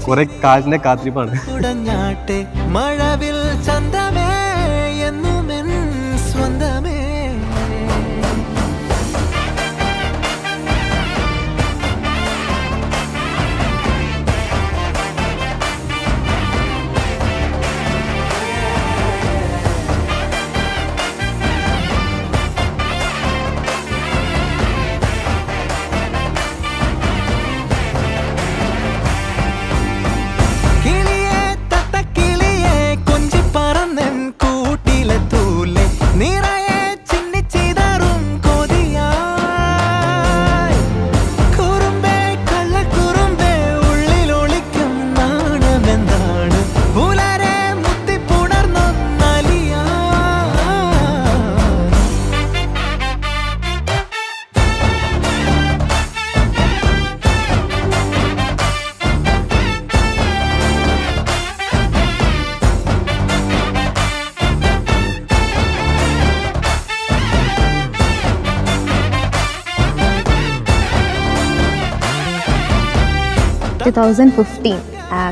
കുറെ കാലിന്റെ കാത്തിരിപ്പാണ്. മഴവിൽ ചന്തമേ എന്നുമെൻ സ്വന്തമേ.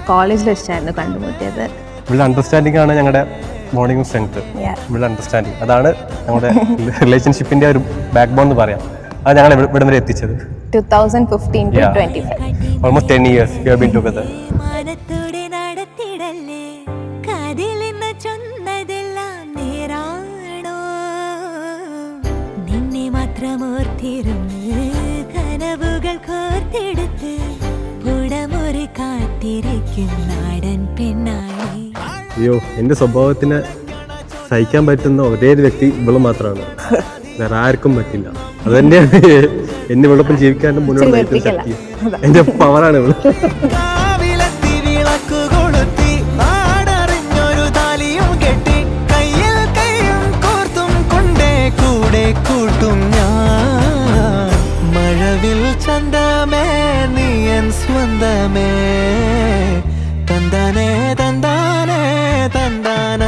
കോളേജിൽ വെച്ചായിരുന്നു കണ്ടുമുട്ടിയത്. ഇവിടെ അണ്ടർസ്റ്റാൻഡിംഗ് ആണ് ഞങ്ങളുടെ മോർണിംഗ് സ്ട്രെങ്ത്. ഇവിടെ അണ്ടർസ്റ്റാൻഡിംഗ് അതാണ് ഞങ്ങളുടെ റിലേഷൻഷിപ്പിന്റെ ഒരു ബാക്ക് ബോൺ എന്ന് പറയാം. അത് ഞങ്ങൾ ഇവിടെ വരെ എത്തിച്ചത്. 2015 to 25. Almost 10 years we have been together. അയ്യോ, എൻ്റെ സ്വഭാവത്തിന് സഹിക്കാൻ പറ്റുന്ന ഒരേ ഒരു വ്യക്തി ഇവള് മാത്രമാണ്. വേറെ ആർക്കും പറ്റില്ല. അത് തന്നെയാണ് എന്നെ ഇവളൊപ്പം ജീവിക്കാനും മുന്നോട്ട് നയിക്കുന്ന ശക്തി. എൻ്റെ പവറാണ് ഇവള്. മഴവിൽ ചന്തമേ നീ എൻ സ്വന്തമേ. തന്താനേ തന്താനേ തന്താന